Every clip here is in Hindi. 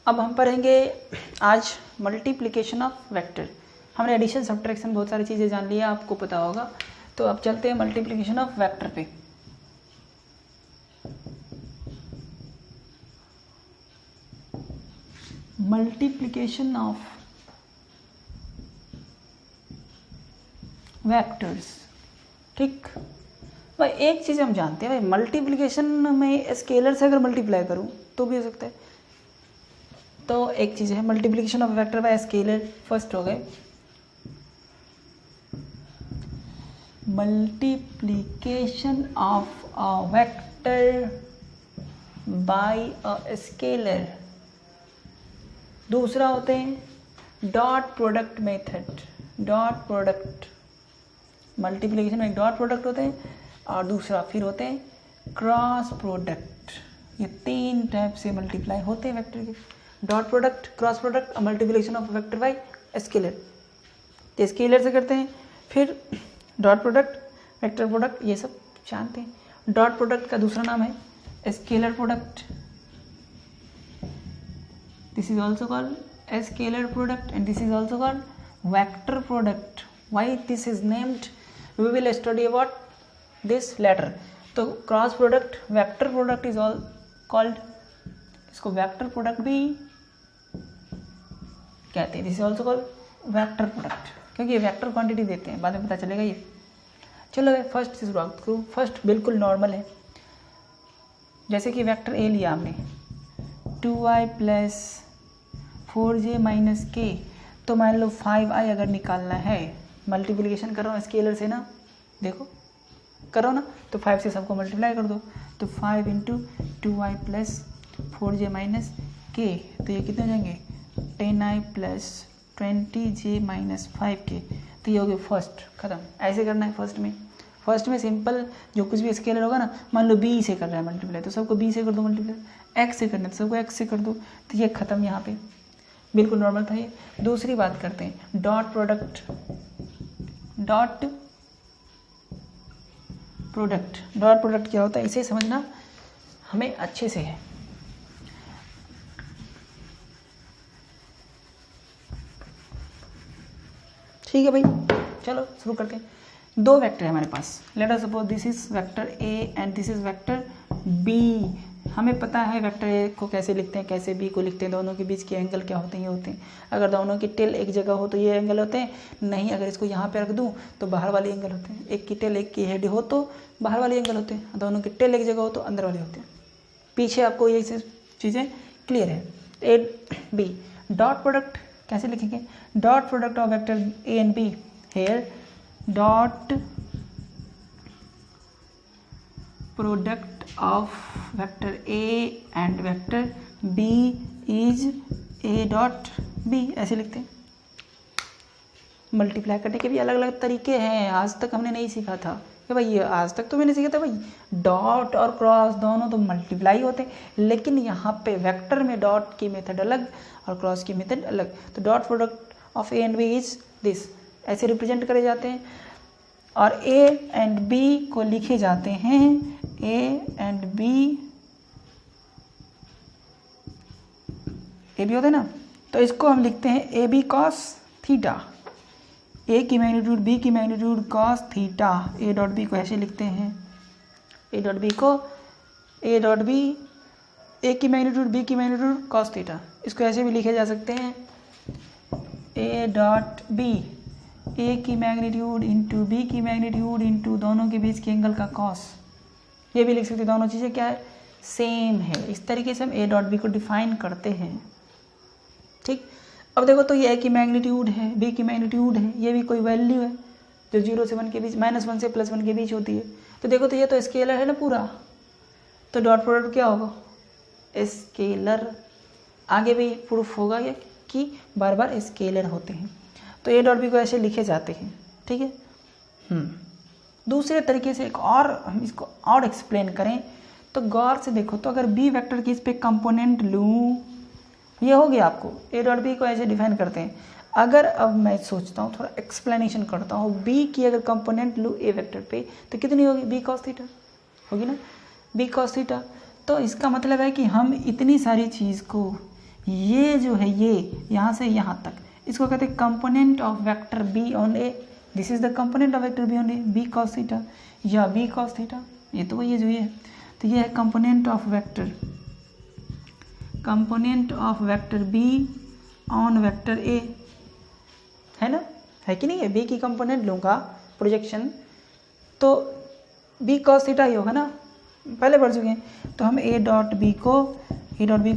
अब हम पढ़ेंगे आज मल्टीप्लिकेशन ऑफ वेक्टर। हमने एडिशन सब्ट्रैक्शन बहुत सारी चीज़ें जान ली है, आपको पता होगा। तो अब चलते हैं मल्टीप्लिकेशन ऑफ वेक्टर पे। Multiplication of vectors. ठीक भाई, एक चीज़ हम जानते हैं भाई, मल्टीप्लिकेशन में स्केलर से अगर मल्टीप्लाई करूं तो भी हो सकता है। तो एक चीज़ है multiplication of vector by scalar. First हो गए multiplication of a vector by a scalar. दूसरा होते हैं dot product method. Dot product, multiplication में एक डॉट प्रोडक्ट होते हैं और दूसरा फिर होते हैं क्रॉस प्रोडक्ट। ये तीन टाइप से मल्टीप्लाई होते हैं वेक्टर के, डॉट प्रोडक्ट, क्रॉस प्रोडक्ट और multiplication of vector by scalar. तो स्केलर से करते हैं, फिर डॉट प्रोडक्ट, वेक्टर प्रोडक्ट, ये सब जानते हैं। डॉट प्रोडक्ट का दूसरा नाम है scalar product. This is also called scalar product and this is also called vector product. Why this is named, we will study about this later. तो cross product, vector product is all called, इसको वेक्टर प्रोडक्ट भी कहते हैं। This is also called vector product, क्योंकि ये वेक्टर क्वांटिटी देते हैं, बाद में पता चलेगा ये। चलो फर्स्ट से शुरुआत करूँ। फर्स्ट बिल्कुल नॉर्मल है, जैसे कि वेक्टर ए लिया हमने 2i प्लस 4j माइनस के। तो मान लो 5i अगर निकालना है, मल्टीप्लिकेशन करो स्केलर से ना, देखो करो ना, तो 5 से सबको मल्टीप्लाई कर दो। तो 5 into 2i plus 4j minus के, तो ये कितने हो जाएंगे 10i plus 20j minus 5k। तो ये हो गया फर्स्ट, खत्म। ऐसे करना है फर्स्ट में सिंपल, जो कुछ भी स्केलर होगा ना, मान लो b से कर रहा है मल्टीप्लाई, तो सबको b से कर दो मल्टीप्लाई। x से करना है तो सबको x से कर दो। तो ये खत्म, यहाँ पे बिल्कुल नॉर्मल था ये। दूसरी बात करते हैं डॉट प्रोडक्ट। डॉट प्रोडक्ट क्या होता है, इसे समझना हमें अच्छे से है। ठीक है भाई, चलो शुरू करते हैं। दो वेक्टर है हमारे पास। Let us suppose this is vector A and this is vector B. हमें पता है वेक्टर ए को कैसे लिखते हैं, कैसे बी को लिखते हैं, दोनों के बीच के एंगल क्या होते हैं, ये होते हैं। अगर दोनों की टेल एक जगह हो तो ये एंगल होते हैं, नहीं अगर इसको यहाँ पे रख दूँ तो बाहर वाले एंगल होते हैं। एक की टेल एक की हेड हो तो बाहर वाले एंगल होते हैं, दोनों की टेल एक जगह हो तो अंदर वाले होते हैं। पीछे आपको ये चीज़ें क्लियर है। ए बी डॉट प्रोडक्ट कैसे लिखेंगे, dot product of vector A and B. Here dot product of vector A and vector B is A dot B, ऐसे लिखते हैं। मल्टीप्लाई करने के भी अलग अलग तरीके हैं, आज तक हमने नहीं सीखा था कि भाई, ये आज तक तो मैंने सीखा था भाई डॉट और क्रॉस दोनों तो मल्टीप्लाई होते हैं, लेकिन यहाँ पे वेक्टर में डॉट की मेथड अलग और क्रॉस की मेथड अलग। तो dot product of A and B is this, ऐसे रिप्रेजेंट करे जाते हैं। और ए एंड बी को लिखे जाते हैं A and B, A B होते हैं ना, तो इसको हम लिखते हैं A B cos theta. A की मैग्नीट्यूड बी की magnitude cos theta. A dot B को ऐसे लिखते हैं, ए डॉट बी को ए डॉट बी, ए की मैग्नीट्यूड बी की मैग्नीट्यूड कॉस थीटा। इसको ऐसे भी लिखे जा सकते हैं ए डॉट बी, ए की मैग्नीट्यूड इंटू बी की मैग्नीट्यूड इंटू दोनों के बीच के एंगल का कॉस। ये भी लिख सकते हैं, दोनों चीज़ें क्या है, सेम है। इस तरीके से हम ए डॉट बी को डिफाइन करते हैं। ठीक, अब देखो तो ये ए की मैग्नीट्यूड है, बी की मैग्नीट्यूड है, ये भी कोई वैल्यू है जो 0 से 1 के बीच, -1 से +1 के बीच होती है। तो देखो तो ये तो स्केलर है ना पूरा, तो डॉट प्रोडक्ट क्या होगा, स्केलर। आगे भी प्रूफ होगा ये कि बार बार स्केलर होते हैं। तो ए डॉट बी को ऐसे लिखे जाते हैं। ठीक है। दूसरे तरीके से एक और हम इसको और एक्सप्लेन करें तो गौर से देखो, तो अगर बी वेक्टर की इस पे कंपोनेंट लूँ, ये हो गया आपको। ए डॉट बी को ऐसे डिफाइन करते हैं। अगर अब मैं सोचता हूँ, थोड़ा एक्सप्लेनेशन करता हूँ, बी की अगर कंपोनेंट लूँ ए वेक्टर पे तो कितनी होगी, बी कॉस थीटा होगी ना, बी कॉस थीटा। तो इसका मतलब है कि हम इतनी सारी चीज़ को ये जो है ये यहाँ से यहाँ तक, इसको कहते हैं component of vector B on A. This is the component of vector B on A, B cos theta या बी कॉस थीटा, ये तो वही है जो ये है। तो ये है component of vector B on vector A, है ना, है कि नहीं है। बी की कंपोनेंट लूँगा प्रोजेक्शन तो बी कॉस थीटा ही होगा ना, पहले पढ़ चुके हैं। तो हम ए डॉट बी को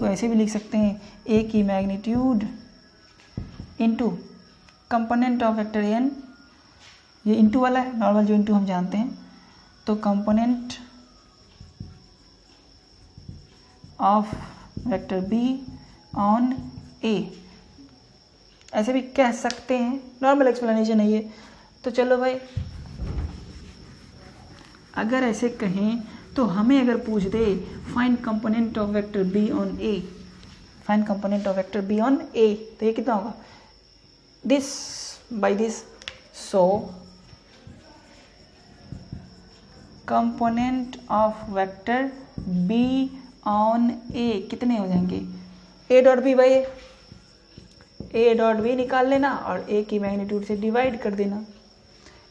ऐसे भी लिख सकते हैं, ए की magnitude into component of vector N, ये इंटू वाला है नॉर्मल जो इंटू हम जानते हैं, तो component of vector B on A, ऐसे भी कह सकते हैं, नॉर्मल एक्सप्लेनेशन है ये। तो चलो भाई, अगर ऐसे कहें तो हमें अगर पूछ दे find component of vector B on A, find component of vector B on A, तो ये कितना होगा, this by this. So component of vector B on A कितने हो जाएंगे, A dot B by A dot B निकाल लेना और ए की मैग्नीट्यूड से डिवाइड कर देना,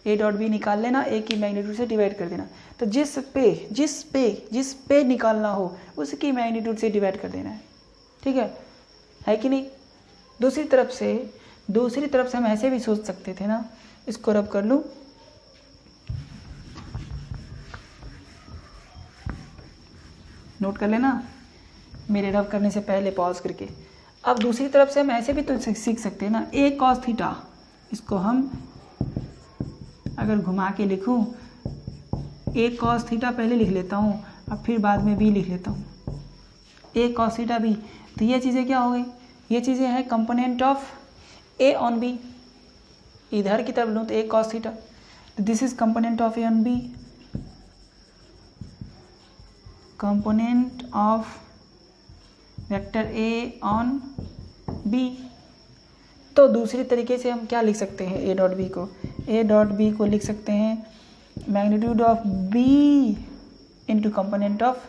ए डॉट बी निकाल लेना, ए की मैग्नीट्यूड से डिवाइड कर देना। तो जिस पे निकालना हो उसकी मैग्नीट्यूड से डिवाइड कर देना है, ठीक है कि नहीं। दूसरी तरफ से हम ऐसे भी सोच सकते थे ना, इसको रब कर लूँ, नोट कर लेना मेरे रब करने से पहले पॉज करके। अब दूसरी तरफ से हम ऐसे भी तो सीख सकते हैं ना, ए कॉस थीटा, इसको हम अगर घुमा के लिखूं, ए कॉस थीटा पहले लिख लेता हूँ, अब फिर बाद में बी लिख लेता हूँ, ए कॉस थीटा बी। तो ये चीज़ें क्या हो गई, ये चीज़ें हैं component of A on B. इधर की तरफ लूँ तो ए कॉस थीटा, तो this is component of A on B, component of vector A on B. तो दूसरी तरीके से हम क्या लिख सकते हैं, ए डॉट बी को लिख सकते हैं magnitude of B into component of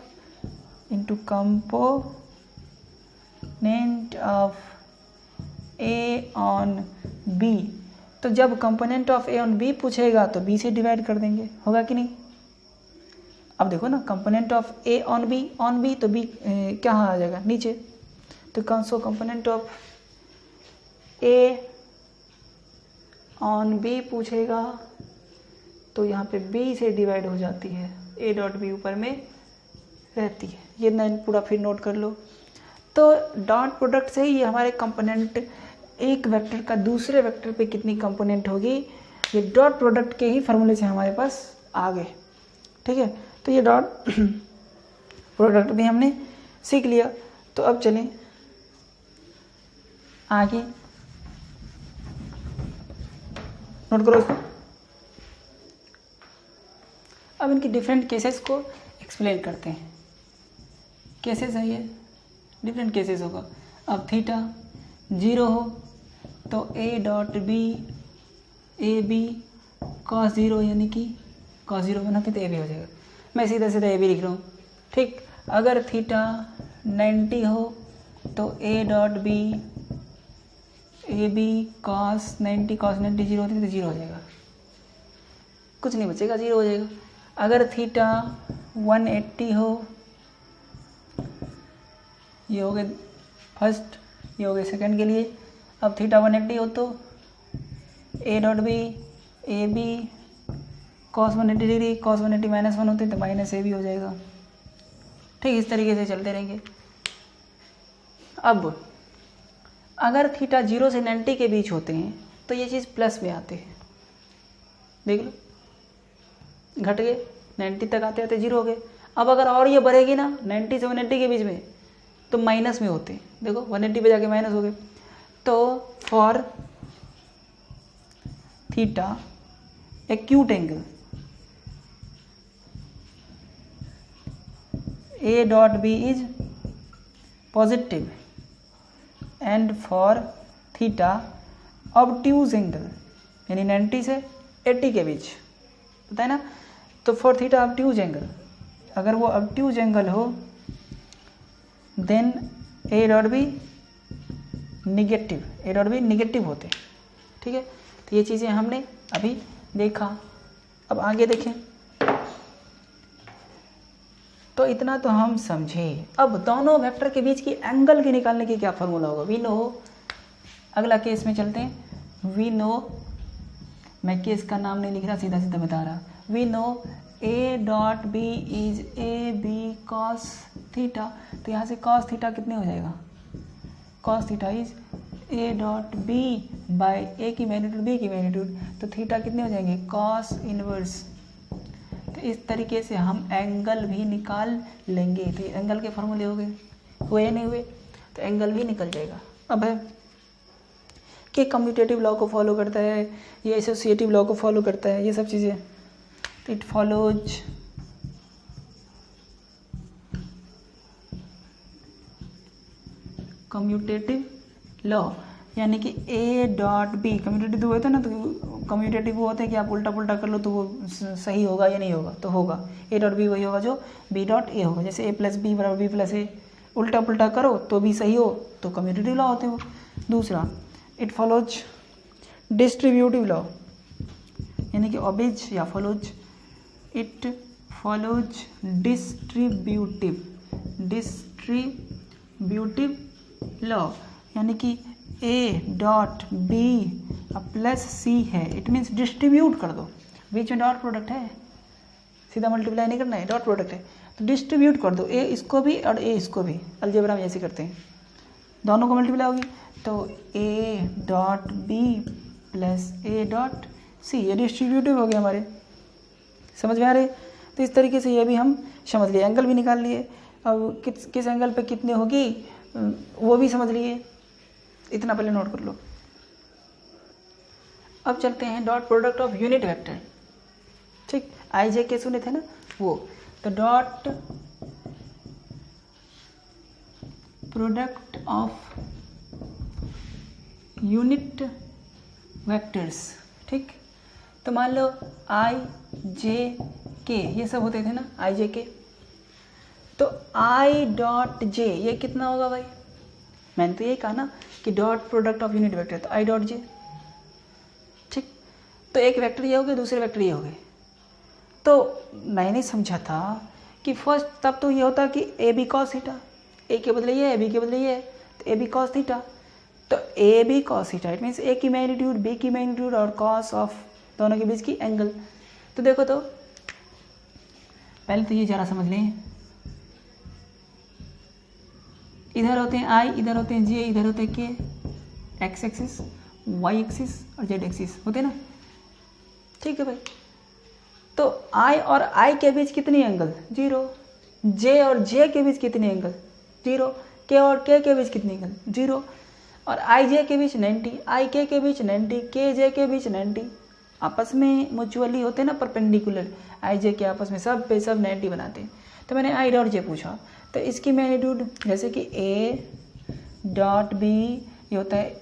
A on B. तो जब component of A on B पूछेगा तो बी से डिवाइड कर देंगे, होगा कि नहीं। अब देखो ना, component of A on B तो बी क्या आ जाएगा नीचे, तो component of A on B पूछेगा तो यहाँ पे बी से डिवाइड हो जाती है, ए डॉट बी ऊपर में रहती है। ये लाइन पूरा फिर नोट कर लो। तो डॉट प्रोडक्ट से ही हमारे कंपोनेंट, एक वेक्टर का दूसरे वेक्टर पे कितनी कंपोनेंट होगी, ये डॉट प्रोडक्ट के ही फॉर्मूले से हमारे पास आ गए, ठीक है। तो ये डॉट प्रोडक्ट भी हमने सीख लिया। तो अब चलें आगे, नोट करो इसको। अब इनकी डिफरेंट केसेस को एक्सप्लेन करते हैं। केसेस है ये, डिफरेंट केसेस होगा। अब थीटा 0 हो तो A dot B A B cos 0, यानी कि कॉस 0 बनाते तो ए बी हो जाएगा। मैं सीधा सीधा ए बी लिख रहा हूँ, ठीक। अगर थीटा 90 हो तो A dot B A B cos 90 0 होती तो 0 हो जाएगा, कुछ नहीं बचेगा, 0 हो जाएगा। अगर थीटा 180 हो, ये हो गए फर्स्ट, ये हो गए सेकंड के लिए। अब थीटा 180 हो तो A dot B A B cos 180 degree, cos 180 -1 होते तो माइनस ए बी हो जाएगा, ठीक। इस तरीके से चलते रहेंगे। अब अगर थीटा 0 से 90 के बीच होते हैं तो ये चीज़ प्लस में आते हैं, देख लो, घट गए 90 तक आते आते 0 हो गए। अब अगर और ये बढ़ेगी ना 90 से 180 के बीच में तो माइनस में होते हैं, देखो 180 पे जाके माइनस हो गए। तो for theta acute angle A dot B is positive and for theta obtuse angle, यानी 90 से 80 के बीच, पता है ना। तो फॉर थीटा ऑब्ट्यूज एंगल, अगर वो ऑब्ट्यूज एंगल हो then A dot B negative, A dot B negative होते हैं, ठीक है। तो ये चीज़ें हमने अभी देखा। अब आगे देखें, तो इतना तो हम समझे। अब दोनों वेक्टर के बीच की एंगल के निकालने की क्या फॉर्मूला होगा, वी नो। अगला केस में चलते हैं, वी नो, मैं केस का नाम नहीं लिख रहा, सीधा सीधा बता रहा। We know A dot B is A B cos theta. तो यहाँ से कॉस थीटा कितने हो जाएगा, cos theta is A dot B by A की मैग्नीट्यूड बी की मैग्नीट्यूड। तो थीटा कितने हो जाएंगे, कॉस इनवर्स। तो इस तरीके से हम एंगल भी निकाल लेंगे। तो एंगल के फॉर्मूले हो गए, हुए या नहीं हुए, तो एंगल भी निकल जाएगा। अब है कि कम्यूटेटिव लॉ को फॉलो करता है, ये एसोसिएटिव लॉ को फॉलो करता है, ये सब चीज़ें। तो इट फॉलोज कम्यूटेटिव लॉ, यानी कि ए डॉट बी, कम्यूटेटिव हुए थे ना, तो कम्यूटेटिव वो होते हैं कि आप उल्टा पुल्टा कर लो तो वो सही होगा या नहीं होगा, तो होगा ए डॉट बी वही होगा जो बी डॉट ए होगा। जैसे ए प्लस बी बराबर बी प्लस ए, उल्टा पुल्टा करो तो भी सही हो, तो कम्यूटेटिव लॉ होते हैं वो। दूसरा, इट फॉलोज डिस्ट्रीब्यूटिव लॉ, यानी कि ऑबिज या follows, it follows distributive law, यानी कि ए डॉट बी प्लस सी है, इट मीन्स डिस्ट्रीब्यूट कर दो, बीच में डॉट प्रोडक्ट है, सीधा मल्टीप्लाई नहीं करना है, डॉट प्रोडक्ट है, तो डिस्ट्रीब्यूट कर दो, ए इसको भी और ए इसको भी। अलजेब्रा में ऐसे करते हैं, दोनों को मल्टीप्लाई होगी, तो A dot B plus A dot C, ये डिस्ट्रीब्यूटिव हो गए हमारे, समझ में आ रहे। तो इस तरीके से ये भी हम समझ लिए, एंगल भी निकाल लिए। अब किस एंगल पे कितने होगी वो भी समझ लिए, इतना पहले नोट कर लो। अब चलते हैं dot product of unit vector, ठीक, आई जे के सुने थे ना वो। तो dot product of unit vectors, ठीक। तो मान लो आई जे के, ये सब होते थे ना आई जे के, तो आई डॉट जे ये कितना होगा भाई, मैंने तो यही कहा ना कि dot product of unit vector, तो आई डॉट जे, ठीक। तो एक वेक्टर ये हो गए, दूसरे वेक्टर ये हो गए। तो मैंने समझा था कि फर्स्ट तब तो ये होता कि ए बी कॉस थीटा, ए के बदले ये है, बी के बदले ये है, तो ए बी कॉस थीटा, तो A B cos theta, it means A की मैग्नीट्यूड बी की मैग्नीट्यूड और कॉस ऑफ दोनों के बीच की एंगल। तो देखो, तो पहले तो ये जरा समझ लें, इधर होते हैं आई, इधर होते हैं जे, इधर होते हैं के, एक्स एक्सिस, वाई एक्सिस और जेड एक्सिस होते हैं ना, ठीक है भाई। तो आई और आई के बीच कितनी एंगल, 0, जे और जे के बीच कितनी एंगल, 0, के और के बीच कितनी एंगल, 0, और आई जे के बीच 90, आई के बीच 90, के जे के बीच 90, आपस में म्यूचुअली होते हैं ना परपेंडिकुलर, आई जे के आपस में सब पे सब 90 बनाते हैं। तो मैंने आई डॉट जे पूछा, तो इसकी मैग्नीट्यूड जैसे कि ए डॉट बी ये होता है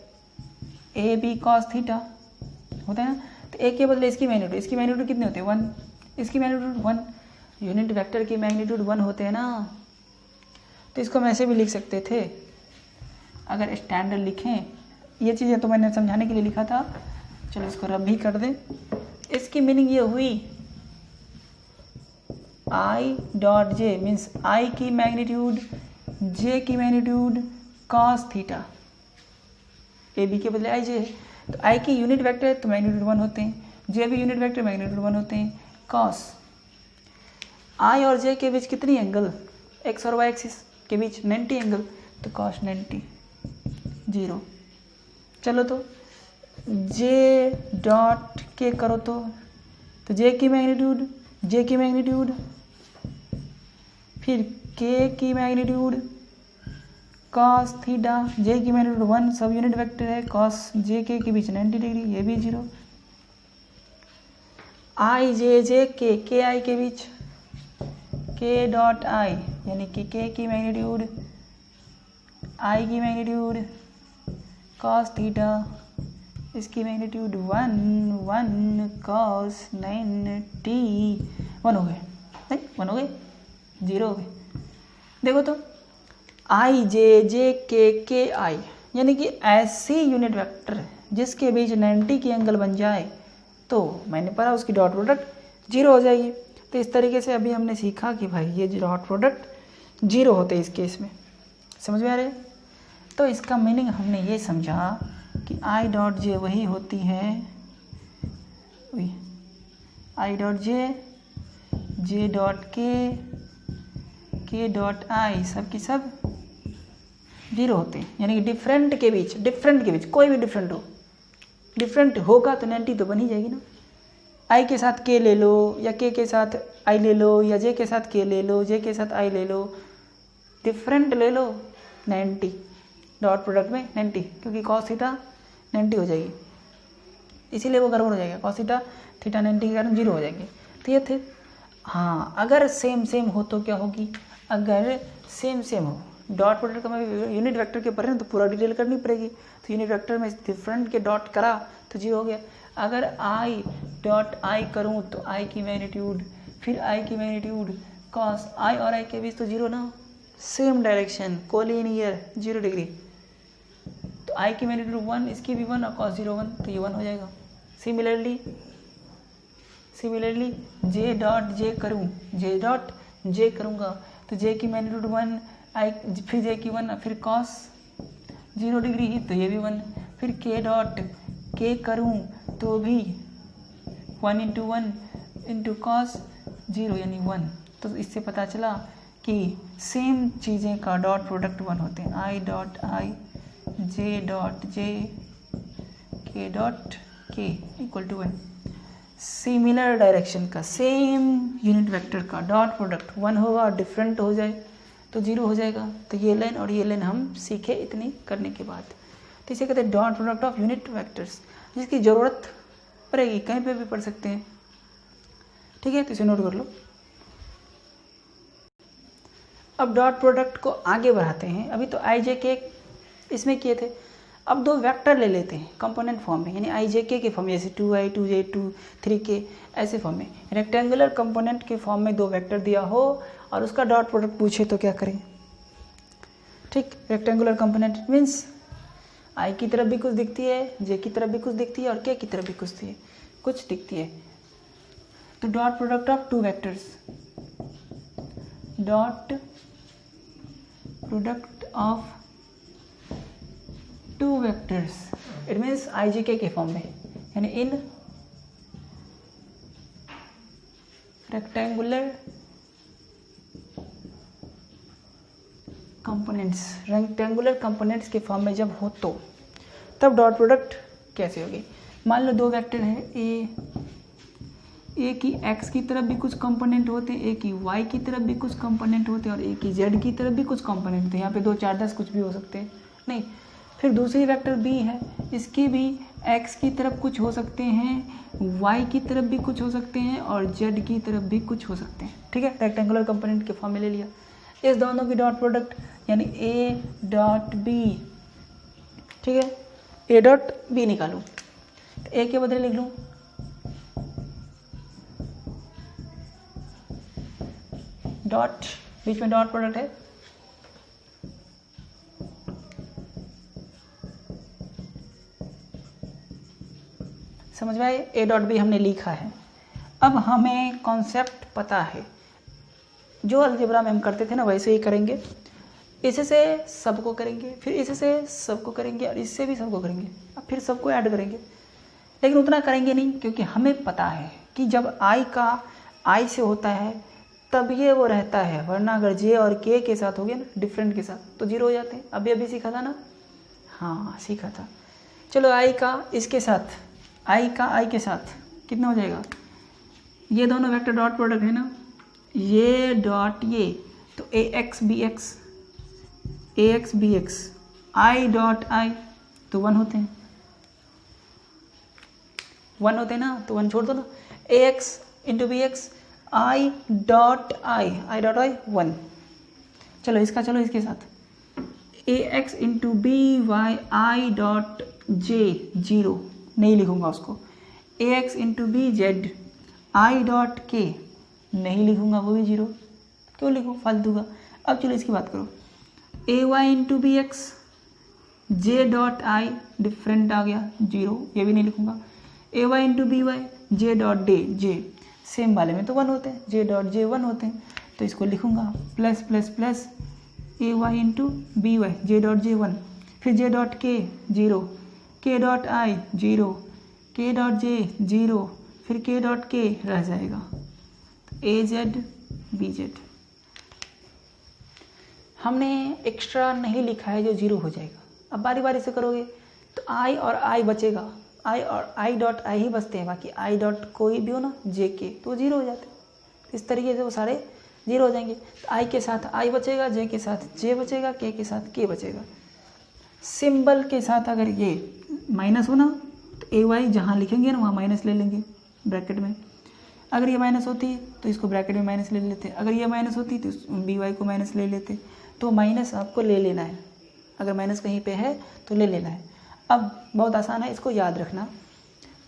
ए बी कॉस थीटा होता है ना, तो ए के बदले इसकी मैग्नीट्यूड कितने होते हैं, 1, इसकी मैग्नीट्यूड 1, यूनिट वेक्टर की मैग्नीट्यूड 1 होते हैं ना। तो इसको हम ऐसे भी लिख सकते थे अगर स्टैंडर्ड लिखें, ये चीज़ें तो मैंने समझाने के लिए लिखा था, चलो इसको रब भी कर दें। इसकी मीनिंग ये हुई आई डॉट जे मीन्स आई की मैग्नीट्यूड जे की magnitude cos theta, A B के बदले आई जे है, तो आई की यूनिट वेक्टर है तो मैग्नीट्यूड 1 होते हैं, जे भी यूनिट वेक्टर मैग्नीट्यूड 1 होते हैं, कॉस आई और जे के बीच कितनी एंगल, एक्स और वाई एक्सिस के बीच 90 एंगल, तो कॉस 90, 0। चलो तो जे डॉट के करो तो जे की मैग्नीट्यूड फिर के की मैग्नीट्यूड कॉस थीटा, जे की मैग्नीट्यूड 1, सब यूनिट वेक्टर है, कॉस जे के बीच 90 डिग्री, ये भी 0, आई जे के आई के बीच के डॉट आई, यानी कि के की मैग्नीट्यूड आई की मैग्नीट्यूड कॉस थीटा, इसकी मैग्नीट्यूड 1 कॉस 90, 1 हो गए, नहीं 1 हो गए, 0 हो गए। देखो तो आई जे के आई, यानी कि ऐसी यूनिट वेक्टर जिसके बीच 90 की एंगल बन जाए तो मैंने पढ़ा उसकी डॉट प्रोडक्ट 0 हो जाएगी। तो इस तरीके से अभी हमने सीखा कि भाई ये डॉट प्रोडक्ट 0 होते हैं इस केस में। समझ में आ रहे हैं? तो इसका मीनिंग हमने ये समझा कि आई डॉट जे वही होती है, आई डॉट जे डॉट के डॉट आई सब की सब 0 होते हैं। यानी कि डिफरेंट के बीच कोई भी डिफरेंट होगा तो 90 तो बन ही जाएगी ना। आई के साथ के ले लो या के साथ आई ले लो या जे के साथ के ले लो, जे के साथ आई ले लो, डिफरेंट ले लो 90, डॉट प्रोडक्ट में 90, क्योंकि कॉस थीटा 90 हो जाएगी, इसीलिए वो गड़बड़ हो जाएगा। कॉस थीटा 90 के कारण 0 हो जाएंगे। तो ये थे। हाँ, अगर सेम हो तो क्या होगी? अगर सेम हो, डॉट प्रोडक्ट में यूनिट वेक्टर के पढ़ रहे हैं तो पूरा डिटेल करनी पड़ेगी। तो यूनिट वेक्टर में डिफरेंट के डॉट करा तो 0 हो गया। अगर आई डॉट आई करूँ तो आई की मैग्नीट्यूड, फिर आई की मैग्नीट्यूड कॉस आई और आई के बीच तो 0 ना, सेम डायरेक्शन, कोलिनियर 0 डिग्री। तो आई की मैग्नीट्यूड 1, इसकी भी 1 और कॉस 0 1, तो ये 1 हो जाएगा। सिमिलरली जे डॉट जे करूँगा तो जे की मैग्नीट्यूड 1, आई फिर जे की 1, फिर कॉस 0 डिग्री ही तो ये भी 1, फिर के डॉट के करूँ तो भी 1 इंटू 1 इंटू कॉस 0 यानी 1। तो इससे पता चला कि सेम चीज़ें का डॉट प्रोडक्ट 1 होते हैं। आई डॉट आई, जे डॉट जे, के डॉट के इक्वल टू 1। सिमिलर डायरेक्शन का, सेम यूनिट वेक्टर का डॉट प्रोडक्ट 1 होगा और डिफरेंट हो जाए तो 0 हो जाएगा। तो ये लाइन और ये लाइन हम सीखे इतनी करने के बाद। तो इसे कहते हैं dot product of unit vectors, जिसकी ज़रूरत पड़ेगी कहीं पे भी पढ़ सकते हैं। ठीक है, तो इसे नोट कर लो। अब डॉट प्रोडक्ट को आगे बढ़ाते हैं। अभी तो आई जे के इसमें किए थे, अब 2 वेक्टर ले लेते हैं कंपोनेंट फॉर्म में, यानी आई जे के फॉर्म में, जैसे 2i 2j 2 3k ऐसे फॉर्म में। रेक्टेंगुलर कंपोनेंट के फॉर्म में 2 वेक्टर दिया हो और उसका डॉट प्रोडक्ट पूछे तो क्या करें? ठीक, रेक्टेंगुलर कंपोनेंट मीन्स आई की तरफ भी कुछ दिखती है, जे की तरफ भी कुछ दिखती है और के की तरफ भी कुछ दिखती है। तो dot product of 2 vectors, dot product of 2 vectors, it means I J K form में, यानी इन रेक्टेंगुलर कंपोनेंट्स के फॉर्म में जब हो तो तब डॉट प्रोडक्ट कैसे होगी? मान लो 2 वेक्टर है, ए की एक्स की तरफ भी कुछ कंपोनेंट होते हैं, ए की वाई की तरफ भी कुछ कंपोनेंट होते हैं और ए की जेड की तरफ भी कुछ कंपोनेंट होते हैं। यहाँ पे 2 4 10 कुछ भी हो सकते हैं। नहीं, फिर दूसरी वेक्टर बी है, इसकी भी एक्स की तरफ कुछ हो सकते हैं, वाई की तरफ भी कुछ हो सकते हैं और जेड की तरफ भी कुछ हो सकते हैं। ठीक है, रेक्टेंगुलर कंपोनेंट के फॉर्म में ले लिया। इस दोनों की डॉट प्रोडक्ट यानी ए डॉट बी, ठीक है, ए डॉट बी निकालूं तो ए के बदले लिख लूं डॉट, बीच में डॉट प्रोडक्ट है, समझ में आए? ए डॉट बी हमने लिखा है। अब हमें कॉन्सेप्ट पता है, जो अलजेब्रा में हम करते थे ना वैसे ही करेंगे। इससे सबको करेंगे, फिर इससे सबको करेंगे और इससे भी सबको करेंगे, अब फिर सबको ऐड करेंगे। लेकिन उतना करेंगे नहीं, क्योंकि हमें पता है कि जब आई का आई से होता है तब ये वो रहता है, वरना अगर जे और के साथ हो गया ना, डिफरेंट के साथ, तो 0 हो जाते हैं। अभी सीखा था ना? हाँ सीखा था। चलो आई का इसके साथ, आई का आई के साथ कितना हो जाएगा? ये दोनों वेक्टर डॉट प्रोडक्ट है ना, ये डॉट ये, तो A X B X, I dot I तो 1 होते हैं, 1 होते हैं ना, तो 1 छोड़ दो ना। A X into B X, I dot I 1। चलो इसके साथ A X into B Y I dot J 0 नहीं लिखूंगा उसको। A X into B Z I dot K नहीं लिखूंगा, वो भी 0, क्यों लिखूँ फालतू का। अब चलो इसकी बात करो, A Y into B X J dot I different आ गया 0, ये भी नहीं लिखूंगा। A Y into B Y J dot डे जे सेम वाले में तो 1 होते हैं, जे डॉट जे 1 होते हैं, तो इसको लिखूंगा plus plus plus A Y into B Y J dot J 1, फिर जे डॉट के 0, के डॉट आई 0, के डॉट जे 0, फिर के डॉट के रह जाएगा ए जेड बी जेड। हमने एक्स्ट्रा नहीं लिखा है जो 0 हो जाएगा। अब बारी बारी से करोगे तो आई और आई बचेगा, आई और आई डॉट आई ही बचते हैं, बाकी आई डॉट कोई भी हो ना जे के तो 0 हो जाते हैं। इस तरीके से वो सारे 0 हो जाएंगे। तो आई के साथ आई बचेगा, जे के साथ जे बचेगा, के साथ के बचेगा। सिंबल के साथ अगर ये माइनस हो ना तो ए वाई जहाँ लिखेंगे ना वहाँ माइनस ले लेंगे ब्रैकेट में। अगर ये माइनस होती है तो इसको ब्रैकेट में माइनस ले लेते, अगर ये माइनस होती तो बी वाई को माइनस ले लेते। तो माइनस आपको ले लेना है, अगर माइनस कहीं पे है तो ले लेना है। अब बहुत आसान है, इसको याद रखना।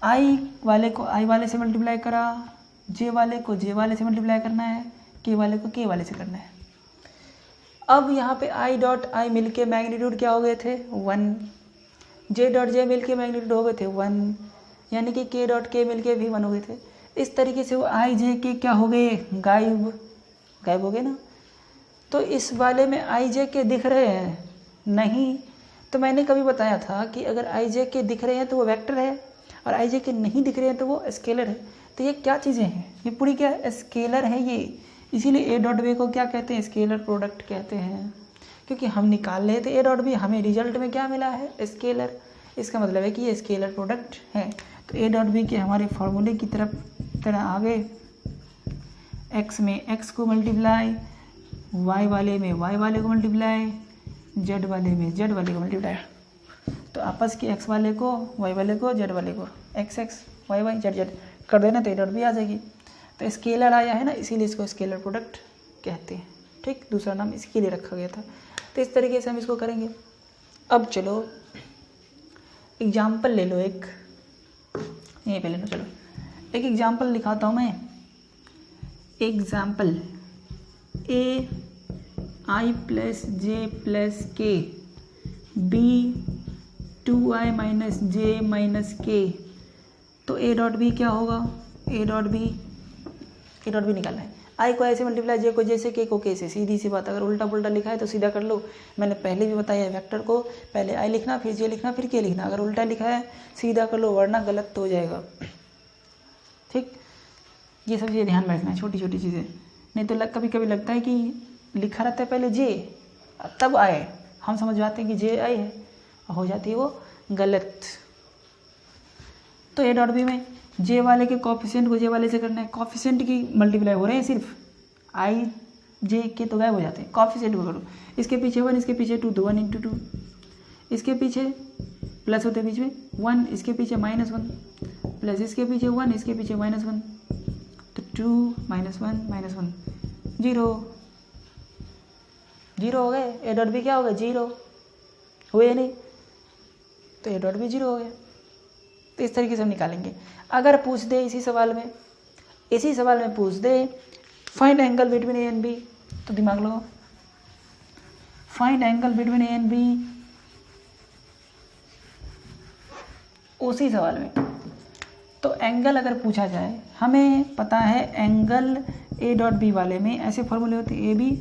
आई वाले को आई वाले से मल्टीप्लाई करा, जे वाले को जे वाले से मल्टीप्लाई करना है, के वाले को के वाले से करना है। अब यहाँ पे आई डॉट आई मिल के मैग्नीट्यूड क्या हो गए थे 1, जे डॉट जे मिल के मैग्नीट्यूड हो गए थे 1, यानी कि के डॉट के मिल के भी 1 हो गए थे। इस तरीके से वो आई जे के क्या हो गए गायब हो गए ना। तो इस वाले में आई जे के दिख रहे हैं नहीं, तो मैंने कभी बताया था कि अगर आई जे के दिख रहे हैं तो वो वेक्टर है, और आई जे के नहीं दिख रहे हैं तो वो स्केलर है। तो ये क्या चीज़ें हैं, ये पूरी क्या स्केलर है ये, इसीलिए ए डॉट बी को क्या कहते हैं, स्केलर प्रोडक्ट कहते हैं। क्योंकि हम निकाल रहे थे ए डॉट बी, हमें रिजल्ट में क्या मिला है स्केलर, इसका मतलब है कि ये स्केलर प्रोडक्ट है। तो ए डॉट बी के हमारे फॉर्मूले की तरह आ गए, एक्स में एक्स को मल्टीप्लाई, वाई वाले में वाई वाले को मल्टीप्लाई, जेड वाले में जेड वाले को मल्टीप्लाई। तो आपस के एक्स वाले को वाई वाले को जेड वाले को X X Y Y Z Z कर देना तो ए डॉट बी आ जाएगी। तो स्केलर आया है ना, इसीलिए इसको स्केलर प्रोडक्ट कहते हैं। ठीक, दूसरा नाम इसके लिए रखा गया था। तो इस तरीके से हम इसको करेंगे। अब चलो एग्जाम्पल ले लो, एक यहीं पे ले लो। चलो एक एग्जाम्पल लिखाता हूँ मैं। एग्जाम्पल ए आई प्लस जे प्लस के बी 2i माइनस जे माइनस के। तो ए डॉट बी क्या होगा, ए डॉट बी निकालना है। आई को ऐसे मल्टीप्लाई, जे को जैसे, के को के से, सीधी सी बात। अगर उल्टा पुल्टा लिखा है तो सीधा कर लो। मैंने पहले भी बताया है, वेक्टर को पहले आई लिखना, फिर जे लिखना, फिर के लिखना। अगर उल्टा लिखा है सीधा कर लो, वरना गलत हो जाएगा। ठीक, ये सब चीज़ें ध्यान में रखना है, छोटी छोटी चीज़ें। नहीं तो कभी कभी लगता है कि लिखा रहता है पहले जे तब आए, हम समझ जाते हैं कि जे आई है, हो जाती है वो गलत। तो ए डॉट बी में जे वाले के कॉफिशिएंट को जे वाले से करना है। कॉफिशिएंट की मल्टीप्लाई हो रहे हैं, सिर्फ आई जे के तो गायब हो जाते हैं। कॉफिशिएंट को करो, इसके पीछे 1, इसके पीछे 2 तो 1 इंटू 2, इसके पीछे प्लस होते हैं बीच में 1, इसके पीछे -1 प्लस इसके पीछे 1, इसके पीछे -1 तो 2 -1 0 हो गए। ए डॉट बी क्या हो गया 0 हुए नहीं, तो ए डॉट बी 0 हो गया। तो इस तरीके से हम निकालेंगे। अगर पूछ दे इसी सवाल में पूछ दे find angle between A and B, तो दिमाग लगाओ। Find angle between A and B, उसी सवाल में तो एंगल अगर पूछा जाए, हमें पता है एंगल ए डॉट बी वाले में ऐसे फॉर्मूले होते हैं, ए बी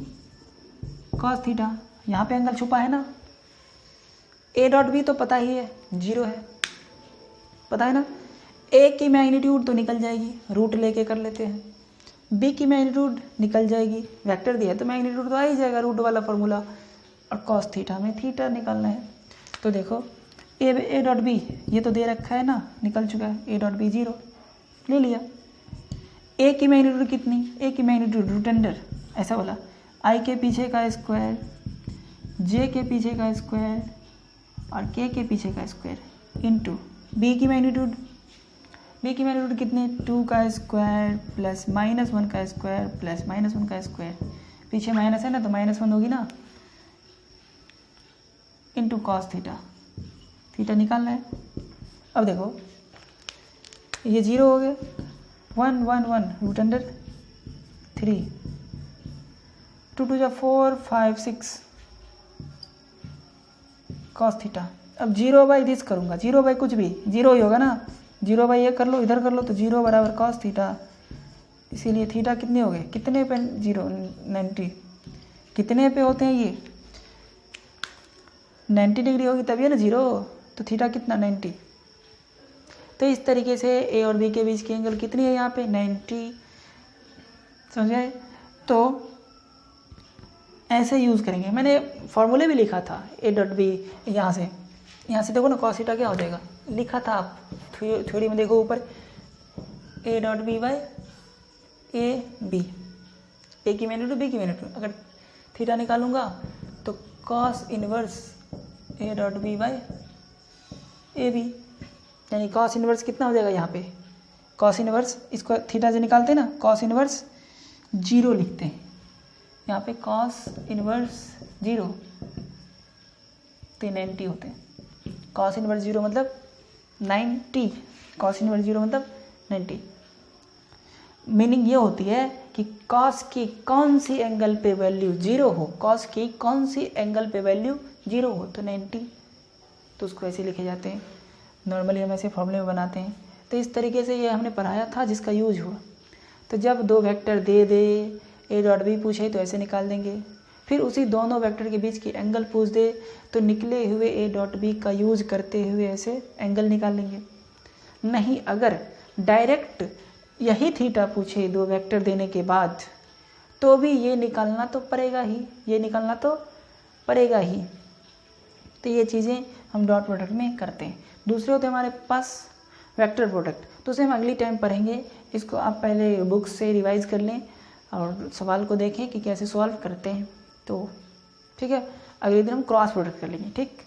कॉस थीटा। यहाँ पे एंगल छुपा है ना, ए डॉट बी तो पता ही है 0 है, पता है ना। ए की मैग्नीट्यूड तो निकल जाएगी, रूट लेके कर लेते हैं। बी की मैग्नीट्यूड निकल जाएगी, वेक्टर दिया है तो मैग्नीट्यूड तो आ ही जाएगा, रूट वाला फॉर्मूला। और कॉस थीटा में थीटा निकालना है। तो देखो ए डॉट बी ये तो दे रखा है ना, निकल चुका है। ए डॉट बी 0 ले लिया। ए की मैग्नीट्यूड कितनी, ए की मैग्नीट्यूड रूट अंडर ऐसा बोला, आई के पीछे का स्क्वायर, जे के पीछे का स्क्वायर और के पीछे का स्क्वायर इंटू बी की मैग्नीट्यूड कितनी, 2 का स्क्वायर प्लस -1 का स्क्वायर प्लस -1 का स्क्वायर, पीछे माइनस है ना तो -1 होगी ना, इंटू कॉस थीटा निकालना है। अब देखो ये 0 हो गया, 1 1 1 रूट अंडर 3, 2 2 4 5 6 कॉस थीटा। अब 0/दिस करूँगा, 0/ कुछ भी 0 ही होगा ना, 0/, ये कर लो इधर कर लो, तो 0 बराबर कॉस थीटा। इसीलिए थीटा कितने हो गए, कितने पे 0 90, कितने पे होते हैं ये 90 डिग्री होगी तभी है ना 0, तो थीटा कितना 90। तो इस तरीके से ए और बी के बीच की एंगल कितनी है यहाँ पे 90, समझे। तो ऐसे यूज़ करेंगे, मैंने फॉर्मूले भी लिखा था A.B, यहाँ से देखो ना कॉस थीटा क्या हो जाएगा, लिखा था आप थ्योरी में देखो ऊपर, A.B बाय AB, ए की मैग्नीट्यूड बी की मैग्नीट्यूड, अगर थीटा निकालूंगा तो cos inverse A.B by AB, यानी कॉस इनवर्स कितना हो जाएगा यहाँ पे, कॉस इनवर्स इसको थीटा से निकालते हैं ना, कॉस इनवर्स 0 लिखते हैं यहाँ पे, कॉस इनवर्स 0 तो 90 होते हैं, कॉस इनवर्स 0 मतलब 90, कॉस इनवर्स 0 मतलब 90। मीनिंग ये होती है कि कॉस की कौन सी एंगल पे वैल्यू 0 हो, कॉस की कौन सी एंगल पे वैल्यू 0 हो तो 90, तो उसको ऐसे लिखे जाते हैं। नॉर्मली हम ऐसे फॉर्मूले में बनाते हैं। तो इस तरीके से ये हमने पढ़ाया था जिसका यूज हुआ। तो जब दो वेक्टर दे A.B पूछे तो ऐसे निकाल देंगे, फिर उसी दोनों वेक्टर के बीच की एंगल पूछ दे तो निकले हुए A.B का यूज करते हुए ऐसे एंगल निकाल लेंगे। नहीं अगर डायरेक्ट यही थीटा पूछे दो वेक्टर देने के बाद तो भी ये निकालना तो पड़ेगा ही, ये निकालना तो पड़ेगा ही। तो ये चीज़ें हम डॉट प्रोडक्ट में करते हैं। दूसरे होते हैं हमारे पास वेक्टर प्रोडक्ट, तो उसे हम अगली टाइम पढ़ेंगे। इसको आप पहले बुक से रिवाइज कर लें और सवाल को देखें कि कैसे सॉल्व करते हैं। तो ठीक है, अगले दिन हम क्रॉस प्रोडक्ट कर लेंगे। ठीक।